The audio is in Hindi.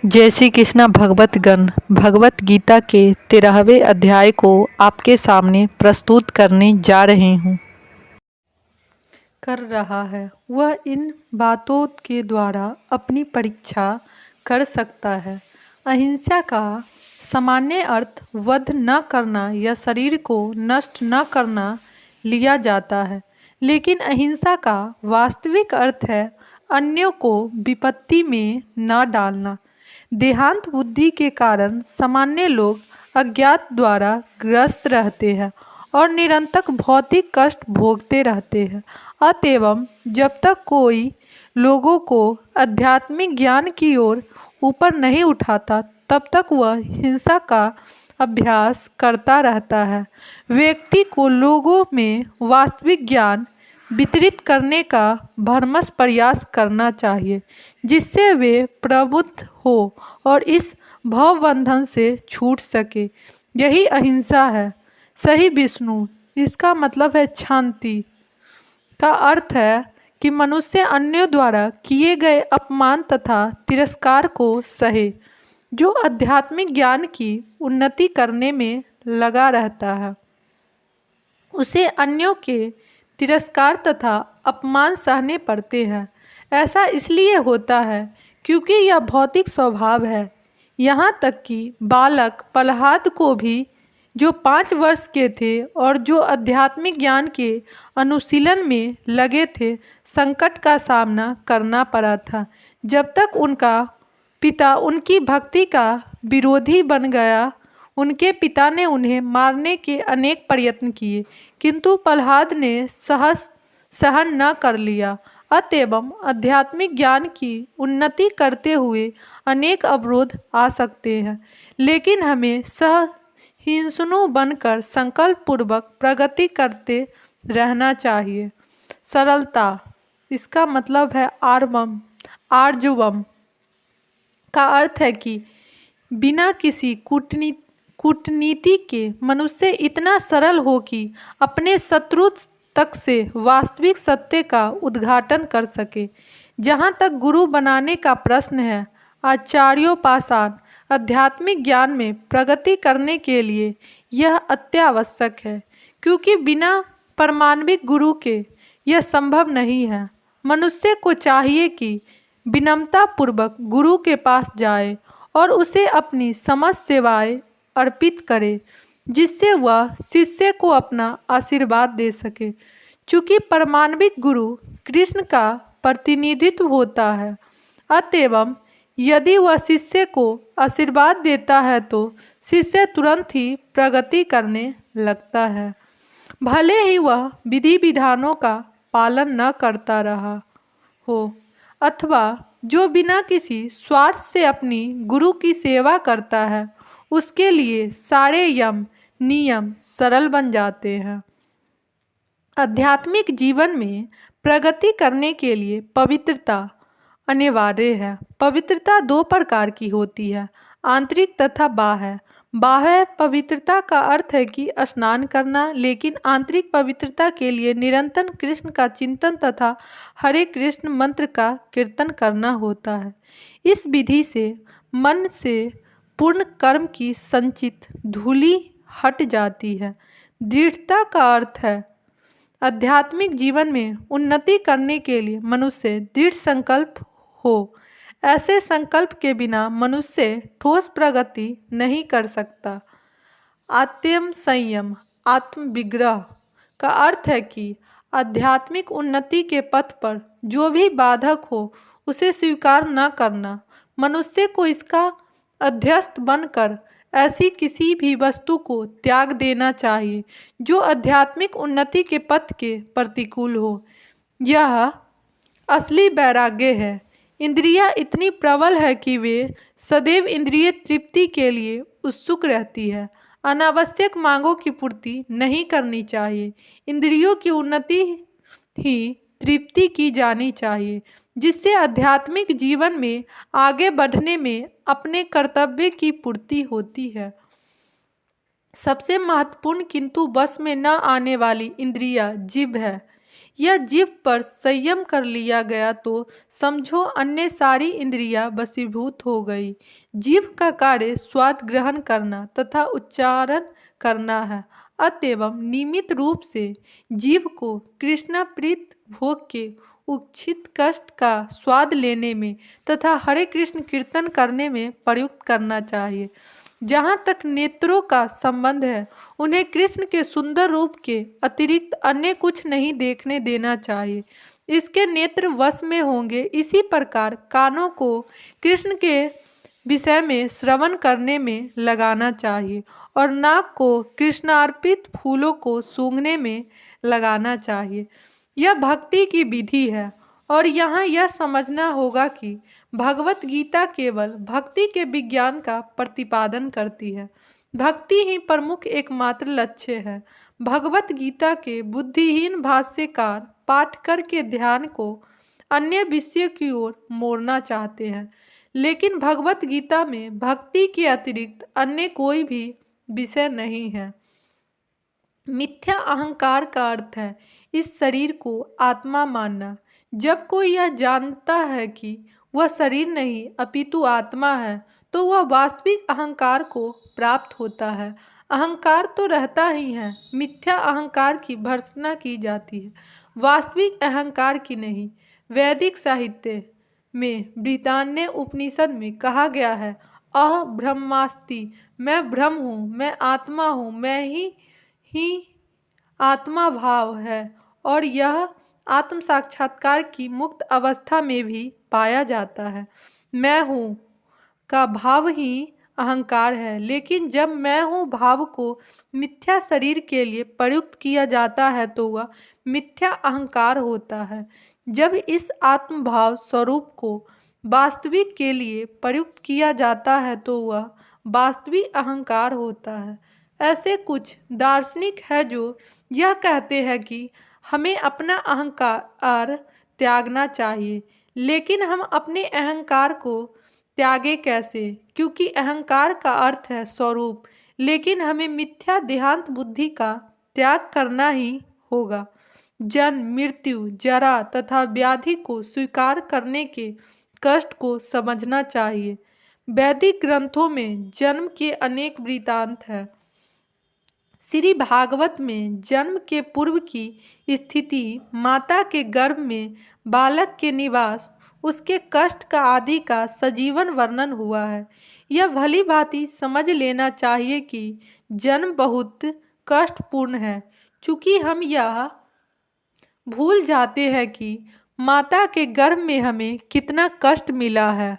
जय श्री कृष्णा भगवतगण। भगवत गीता के 13वें अध्याय को आपके सामने प्रस्तुत करने जा रहे हूँ। कर रहा है वह इन बातों के द्वारा अपनी परीक्षा कर सकता है। अहिंसा का सामान्य अर्थ वध न करना या शरीर को नष्ट न करना लिया जाता है, लेकिन अहिंसा का वास्तविक अर्थ है अन्यों को विपत्ति में न डालना। देहांत बुद्धि के कारण सामान्य लोग अज्ञात द्वारा ग्रस्त रहते हैं और निरंतर भौतिक कष्ट भोगते रहते हैं। अतएव जब तक कोई लोगों को आध्यात्मिक ज्ञान की ओर ऊपर नहीं उठाता, तब तक वह हिंसा का अभ्यास करता रहता है। व्यक्ति को लोगों में वास्तविक ज्ञान वितरित करने का भरमस प्रयास करना चाहिए, जिससे वे प्रबुद्ध हो और इस भवबंधन से छूट सके। यही अहिंसा है। सही विष्णु, इसका मतलब है शांति का अर्थ है कि मनुष्य अन्यों द्वारा किए गए अपमान तथा तिरस्कार को सहे। जो आध्यात्मिक ज्ञान की उन्नति करने में लगा रहता है, उसे अन्यों के तिरस्कार तथा अपमान सहने पड़ते हैं। ऐसा इसलिए होता है क्योंकि यह भौतिक स्वभाव है। यहाँ तक कि बालक प्रहलाद को भी, जो 5 वर्ष के थे और जो आध्यात्मिक ज्ञान के अनुशीलन में लगे थे, संकट का सामना करना पड़ा था। जब तक उनका पिता उनकी भक्ति का विरोधी बन गया। उनके पिता ने उन्हें मारने के अनेक प्रयत्न किए, किंतु प्रहलाद ने सहन न कर लिया। अतएव आध्यात्मिक ज्ञान की उन्नति करते हुए अनेक अवरोध आ सकते हैं, लेकिन हमें सहिष्णु बनकर संकल्प पूर्वक प्रगति करते रहना चाहिए। सरलता, इसका मतलब है आर्जवम का अर्थ है कि बिना किसी कूटनीति के मनुष्य इतना सरल हो कि अपने शत्रु तक से वास्तविक सत्य का उद्घाटन कर सके। जहाँ तक गुरु बनाने का प्रश्न है, आचार्योपासन आध्यात्मिक ज्ञान में प्रगति करने के लिए यह अत्यावश्यक है, क्योंकि बिना परमाणविक गुरु के यह संभव नहीं है। मनुष्य को चाहिए कि विनम्रता पूर्वक गुरु के पास जाए और उसे अपनी समस्त सेवाएं अर्पित करे, जिससे वह शिष्य को अपना आशीर्वाद दे सके। चूँकि परमाणविक गुरु कृष्ण का प्रतिनिधित्व होता है, अतएव यदि वह शिष्य को आशीर्वाद देता है तो शिष्य तुरंत ही प्रगति करने लगता है, भले ही वह विधि विधानों का पालन न करता रहा हो, अथवा जो बिना किसी स्वार्थ से अपनी गुरु की सेवा करता है, उसके लिए सारे यम नियम सरल बन जाते हैं। आध्यात्मिक जीवन में प्रगति करने के लिए पवित्रता अनिवार्य है। पवित्रता 2 प्रकार की होती है, आंतरिक तथा बाह्य। बाह्य पवित्रता का अर्थ है कि स्नान करना, लेकिन आंतरिक पवित्रता के लिए निरंतर कृष्ण का चिंतन तथा हरे कृष्ण मंत्र का कीर्तन करना होता है। इस विधि से मन से पूर्ण कर्म की संचित धूलि हट जाती है। दृढ़ता का अर्थ है आध्यात्मिक जीवन में उन्नति करने के लिए मनुष्य दृढ़ संकल्प हो। ऐसे संकल्प के बिना मनुष्य ठोस प्रगति नहीं कर सकता। आत्म संयम आत्म विग्रह का अर्थ है कि आध्यात्मिक उन्नति के पथ पर जो भी बाधक हो, उसे स्वीकार न करना। मनुष्य को इसका अध्यस्त बनकर ऐसी किसी भी वस्तु को त्याग देना चाहिए जो आध्यात्मिक उन्नति के पथ के प्रतिकूल हो। यह असली वैराग्य है। इंद्रियां इतनी प्रबल है कि वे सदैव इंद्रिय तृप्ति के लिए उत्सुक रहती है। अनावश्यक मांगों की पूर्ति नहीं करनी चाहिए। इंद्रियों की उन्नति ही तृप्ति की जानी चाहिए, जिससे आध्यात्मिक जीवन में आगे बढ़ने में अपने कर्तव्य की पूर्ति होती है। सबसे महत्वपूर्ण किंतु बस में न आने वाली इंद्रिया जीभ है। यह जीभ पर संयम कर लिया गया तो समझो अन्य सारी इंद्रियां वशीभूत हो गई। जीभ का कार्य स्वाद ग्रहण करना तथा उच्चारण करना है। अतएव नियमित रूप से जीभ को कृष्णाप्रीत भोग के उच्छित कष्ट का स्वाद लेने में तथा हरे कृष्ण कीर्तन करने में प्रयुक्त करना चाहिए। जहाँ तक नेत्रों का संबंध है, उन्हें कृष्ण के सुंदर रूप के अतिरिक्त अन्य कुछ नहीं देखने देना चाहिए। इसके नेत्र वश में होंगे। इसी प्रकार कानों को कृष्ण के विषय में श्रवण करने में लगाना चाहिए और नाक को कृष्णार्पित फूलों को सूंघने में लगाना चाहिए। यह भक्ति की विधि है और यहाँ यह समझना होगा कि भगवत गीता केवल भक्ति के विज्ञान का प्रतिपादन करती है। भक्ति ही प्रमुख एकमात्र लक्ष्य है। भगवत गीता के बुद्धिहीन भाष्यकार पाठकर के ध्यान को अन्य विषय की ओर मोड़ना चाहते हैं, लेकिन भगवत गीता में भक्ति के अतिरिक्त अन्य कोई भी विषय नहीं है। मिथ्या अहंकार का अर्थ है इस शरीर को आत्मा मानना। जब कोई यह जानता है कि वह शरीर नहीं अपितु आत्मा है, तो वह वास्तविक अहंकार को प्राप्त होता है। अहंकार तो रहता ही है, मिथ्या अहंकार की भर्त्सना की जाती है, वास्तविक अहंकार की नहीं। वैदिक साहित्य में बृहदारण्य उपनिषद में कहा गया है, अह ब्रह्मास्ति, मैं ब्रह्म हूँ, मैं आत्मा हूँ, मैं ही आत्मा भाव है और यह आत्म साक्षात्कार की मुक्त अवस्था में भी पाया जाता है। मैं हूँ का भाव ही अहंकार है, लेकिन जब मैं हूँ भाव को मिथ्या शरीर के लिए प्रयुक्त किया जाता है तो वह मिथ्या अहंकार होता है। जब इस आत्मभाव स्वरूप को वास्तविक के लिए प्रयुक्त किया जाता है तो वह वास्तविक अहंकार होता है। ऐसे कुछ दार्शनिक है जो यह कहते हैं कि हमें अपना अहंकार त्यागना चाहिए, लेकिन हम अपने अहंकार को त्यागे कैसे, क्योंकि अहंकार का अर्थ है स्वरूप, लेकिन हमें मिथ्या देहांत बुद्धि का त्याग करना ही होगा। जन्म, मृत्यु, जरा तथा व्याधि को स्वीकार करने के कष्ट को समझना चाहिए। वैदिक ग्रंथों में जन्म के अनेक वृत्तांत हैं। श्री भागवत में जन्म के पूर्व की स्थिति, माता के गर्भ में बालक के निवास, उसके कष्ट का आदि का सजीवन वर्णन हुआ है। यह भली भांति समझ लेना चाहिए कि जन्म बहुत कष्टपूर्ण है। चूँकि हम यह भूल जाते हैं कि माता के गर्भ में हमें कितना कष्ट मिला है।